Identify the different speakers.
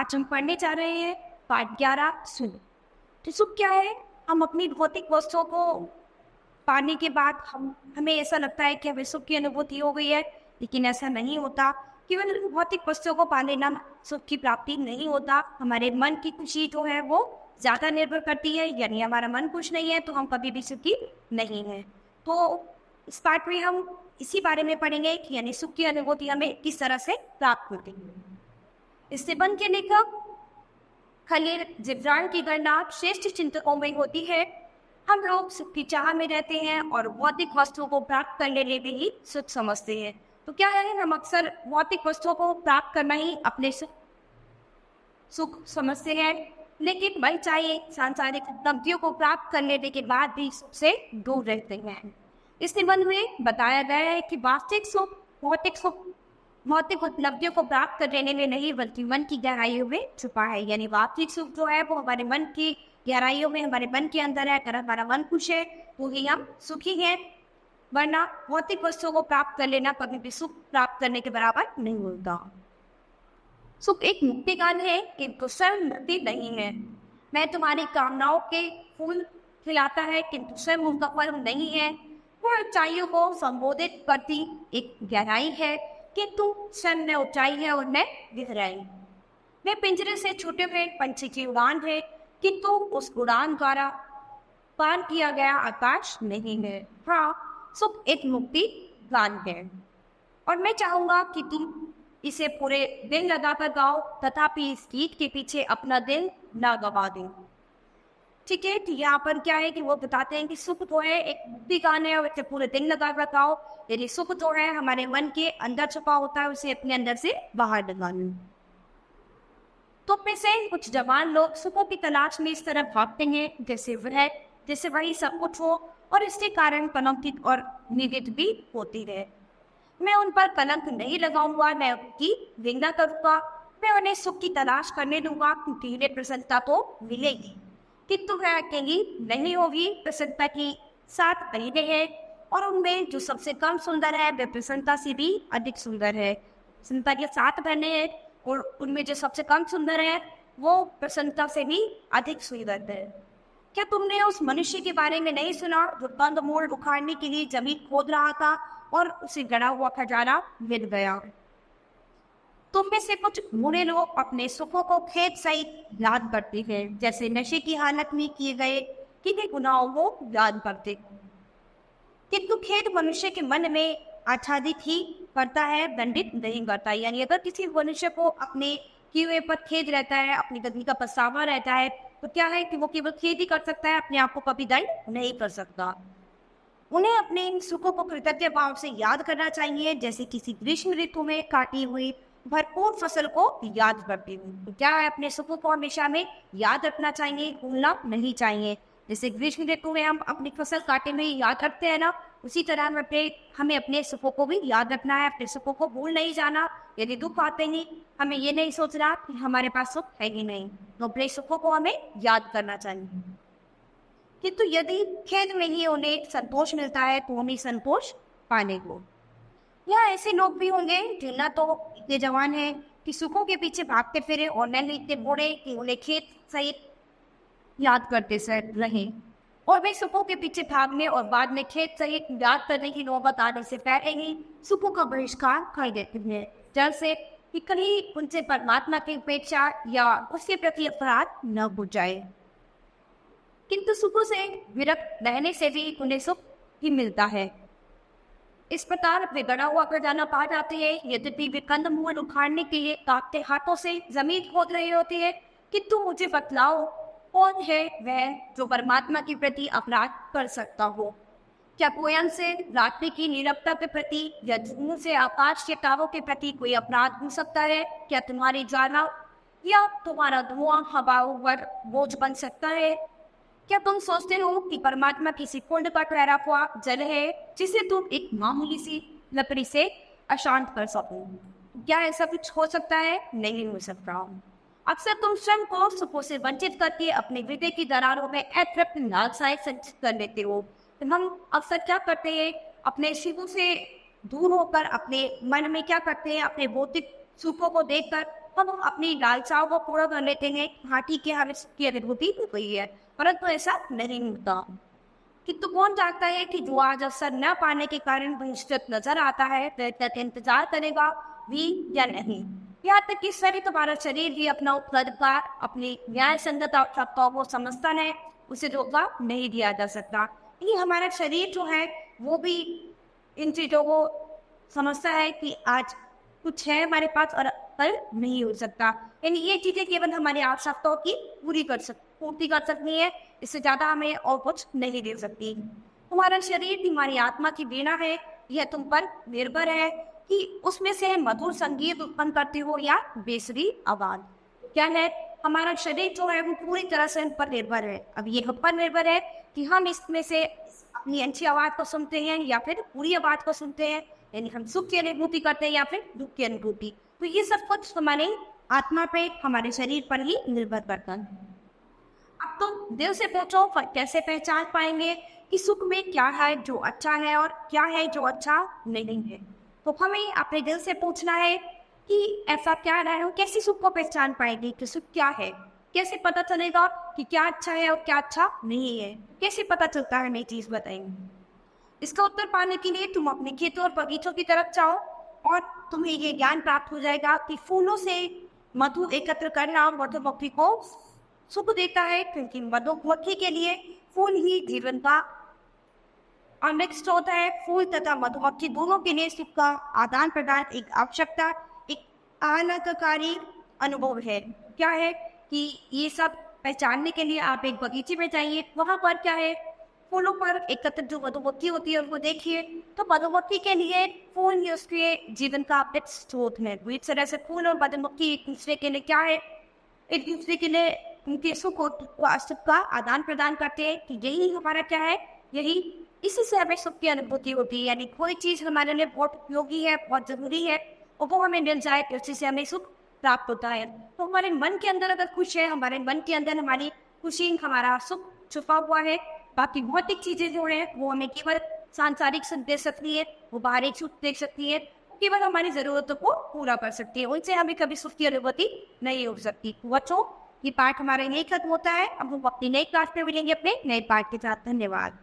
Speaker 1: आज हम पढ़ने जा रहे हैं पाठ 11 सुख। तो सुख क्या है? हम अपनी भौतिक वस्तुओं को पाने के बाद हमें ऐसा लगता है कि हमें सुख की अनुभूति हो गई है, लेकिन ऐसा नहीं होता। केवल भौतिक वस्तुओं को पा लेना सुख की प्राप्ति नहीं होता। हमारे मन की खुशी जो है वो ज़्यादा निर्भर करती है, यानी हमारा मन खुश नहीं है तो हम कभी भी सुखी नहीं है। तो इस पाठ में हम इसी बारे में पढ़ेंगे कि यानी सुख की अनुभूति हमें किस तरह से प्राप्त होती है। इस निबंध के लेखक खलील जिब्रान की गणना श्रेष्ठ चिंतकों में होती है। हम लोग सुख की चाह में रहते हैं और भौतिक वस्तुओं को प्राप्त करने में ही सुख समझते हैं। तो क्या है, हम अक्सर भौतिक वस्तुओं को प्राप्त करना ही अपने सुख समझते हैं, लेकिन वही चाहिए सांसारिक उपलब्धियों को प्राप्त कर लेने के बाद भी सुख से दूर रहते हैं। इस निबंध में बताया गया है कि वास्तविक सुख भौतिक उपलब्धियों को प्राप्त कर लेने में नहीं बल्कि मन की गहराइयों में छुपा है। यानी वास्तविक सुख जो है वो हमारे मन की गहराइयों में, हमारे मन के अंदर है। अगर हमारा मन खुश है तो ही हम सुखी हैं, वरना भौतिक वस्तुओं को प्राप्त कर लेना कभी भी सुख प्राप्त करने के बराबर नहीं होता। सुख एक मुक्ति गान है, किंतु स्वयं मुक्ति नहीं है। मैं तुम्हारी कामनाओं के फूल खिलाता है, किंतु स्वयं उनका फल नहीं है। वह ऊंचाइयों को संबोधित करती एक गहराई है, किंतु स्वयं न ऊंचाई है और न गहराई। वह पिंजरे से छूटे हुए पंछी की उड़ान है, किंतु उस उड़ान द्वारा पार किया गया आकाश नहीं है। हाँ, सुख एक मुक्ति गान है और मैं चाहूंगा कि तुम इसे पूरे दिन लगाकर गाओ, तथापि इस गीत के पीछे अपना दिल ना गवा दो। ठीक है, तो यहाँ पर क्या है कि वो बताते हैं कि सुख जो है एक मुक्ति गान है और इसे पूरे दिन लगाकर गाओ। यदि सुख जो है हमारे मन के अंदर छुपा होता है, उसे अपने अंदर से बाहर निकालो। तो में से कुछ जवान लोग सुखों की तलाश में इस तरह भागते हैं जैसे वही सब कुछ हो और इसके कारण कलंकित और निंदित भी होती है। मैं उन पर कलंक नहीं लगाऊंगा, मैं उनकी निंदा करूंगा। मैं उन्हें सुख की तलाश करने दूंगा, क्योंकि उन्हें प्रसन्नता तो मिलेगी, किंतु वह अकेली नहीं होगी। प्रसन्नता की 7 महीने हैं और उनमें जो सबसे कम सुंदर है वह प्रसन्नता से भी अधिक सुंदर है। प्रसन्नता के 7 महीने हैं और उनमें जो सबसे कम सुंदर है वो प्रसन्नता से भी अधिक सुंदर है। क्या तुमने उस मनुष्य के बारे में नहीं सुना जो कंदमूल उखाड़ने के लिए जमीन खोद रहा था और उसे गड़ा हुआ खजाना मिल गया? तुम में से कुछ बुरे लोग अपने सुखों को खेद सहित याद करते हैं, जैसे नशे की हालत में किए गए किन्हीं गुनाहों को याद करते। किंतु खेद मनुष्य के मन में आच्छादित ही करता है, दंडित नहीं करता। यानी अगर किसी मनुष्य को अपने किए हुए पर खेद रहता है, अपनी गलती का पछतावा रहता है, तो क्या है कि वो केवल खेद ही कर सकता है, अपने आप को कभी दंड नहीं कर सकता। उन्हें अपने इन सुखों को कृतज्ञ भाव से याद करना चाहिए, जैसे किसी ग्रीष्म ऋतु में काटी हुई भरपूर फसल को याद करती हूँ। तो क्या है, अपने सुखों को हमेशा में याद रखना चाहिए, भूलना नहीं चाहिए। जैसे ग्रीष्म ऋतु में हम अपनी फसल काटे में याद रखते हैं ना, उसी तरह हमें अपने सुखों को भी याद रखना है, अपने सुखों को भूल नहीं जाना। यदि दुख आते ही हमें ये नहीं सोचना कि हमारे पास सुख है ही नहीं, तो अपने सुखों को हमें याद करना चाहिए। किंतु यदि खेद में ही उन्हें संतोष मिलता है तो हमें संतोष पाने को। या ऐसे लोग भी होंगे जो न तो इतने जवान हैं कि सुखों के पीछे भागते फिरे और न इतने बूढ़े कि उन्हें खेत सहित याद करते रहे, और वे सुखों के पीछे भागने और बाद में खेत सहित याद करने की नौबत आने से पहले ही सुखों का बहिष्कार कर देते हैं, जैसे कि कहीं उनसे परमात्मा की उपेक्षा या उसके प्रति अपराध न हो जाए। किंतु सुखों से विरक्त रहने से भी उन्हें सुख ही मिलता है। इस प्रकार वे गड़ा हुआ खजाना पा जाते हैं। यद्यपि वे कंदमूल उखाड़ने के लिए कांपते हाथों से जमीन खोद रहे होते हैं, किंतु मुझे बतलाओ कौन है वह जो परमात्मा के प्रति अपराध कर सकता हो? क्या कोयन से रात्रि की नीरवता के प्रति या धुआं से आकाश के तारों के प्रति कोई अपराध हो सकता है? क्या तुम्हारी ज्वाला या तुम्हारा धुआं हवाओं पर बोझ बन सकता है? क्या तुम सोचते हो कि परमात्मा किसी कुंड का ठहरा हुआ जल है जिसे तुम एक मामूली सी लकड़ी से अशांत कर सको? क्या ऐसा कुछ हो सकता है? नहीं हो सकता। अक्सर तुम स्वयं को सुखों से वंचित करके अपने हृदय की दरारों में अतृप्त लालसाएं संचित कर लेते हो। तो हम अक्सर क्या करते हैं, अपने शिवों से दूर होकर अपने मन में क्या करते हैं, अपने भौतिक सुखों को देखकर हम अपनी लालसाओं को पूरा कर लेते हैं, हाँ ठीक है हमें सुख की अनुभूति हो गई है, परंतु ऐसा नहीं होता। किंतु कौन जानता है कि जो आज अवसर न पाने के कारण वंचित नजर आता है वह तक इंतजार करेगा भी या नहीं। यहाँ तक कि सभी तुम्हारा शरीर भी अपना उपलब्धकार अपनी न्याय संगत आवश्यकताओं को समझता है, उसे रोका नहीं दिया जा सकता। ये हमारा शरीर जो है वो भी इन चीजों को समझता है कि आज कुछ है हमारे पास और कल नहीं हो सकता। यानी ये चीजें केवल हमारी आवश्यकताओं की पूर्ति कर सकती है, इससे ज्यादा हमें और कुछ नहीं दे सकती। तुम्हारा शरीर तुम्हारी आत्मा की वीणा है, यह तुम पर निर्भर है कि उसमें से मधुर संगीत उत्पन्न करते हो या बेसुरी आवाज। क्या है, हमारा शरीर जो है वो पूरी तरह से हम पर निर्भर है। अब ये हम पर निर्भर है कि हम इसमें से अपनी अच्छी आवाज को सुनते हैं या फिर बुरी आवाज को सुनते हैं, यानी हम सुख की अनुभूति करते हैं या फिर दुख की अनुभूति। तो ये सब कुछ हमारे आत्मा पे हमारे शरीर पर ही निर्भर करता है। अब तो दिल से पूछो कैसे पहचान पाएंगे कि सुख में क्या है जो अच्छा है और क्या है जो अच्छा नहीं है। तो हमें अपने दिल से पूछना है कि ऐसा क्या है, कैसे सुख को पहचान पाएंगे कि सुख क्या है, कैसे पता चलेगा कि क्या अच्छा है और क्या अच्छा नहीं है, कैसे पता चलता है, नई चीज बताएंगे। इसका उत्तर पाने के लिए तुम अपने खेतों और बगीचों की तरफ जाओ और तुम्हें ये ज्ञान प्राप्त हो जाएगा कि फूलों से मधु एकत्र करना मधुमक्खी को सुख देता है, क्योंकि मधुमक्खी के लिए फूल ही जीवन का अमृत स्रोत है। फूल तथा मधुमक्खी दोनों के लिए सुख का आदान प्रदान एक आवश्यकता, एक आनंदकारी अनुभव है। क्या है कि ये सब पहचानने के लिए आप एक बगीचे में जाइए, वहां पर क्या है, फूलों पर एकत्र जो मधुमक्खी होती है उनको देखिए। तो मधुमक्खी के लिए फूल ही उसके जीवन का अमृत स्रोत है। इस तरह से फूल और मधुमक्खी एक दूसरे के लिए क्या है, एक दूसरे के लिए उनके सुख और सुख का आदान प्रदान करते हैं कि यही हमारा क्या है, यही इसी से हमें सुख की अनुभूति होती है। यानी कोई चीज हमारे लिए बहुत उपयोगी है, बहुत जरूरी है और वो हमें मिल जाए तो उसी से हमें सुख प्राप्त होता है। तो हमारे मन के अंदर अगर खुश है, हमारे मन के अंदर हमारी खुशी, हमारा सुख छुपा हुआ है। बाकी भौतिक चीजें जो है वो हमें केवल सांसारिक सुख दे सकती है, वो बाहरी सुख दे सकती है, केवल हमारी जरूरतों को पूरा कर सकती है, उनसे हमें कभी सुख की अनुभूति नहीं हो सकती। बच्चों, ये पाठ हमारा यही खत्म होता है। अब हम अपनी नई क्लास में मिलेंगे अपने नए पाठ के साथ। धन्यवाद।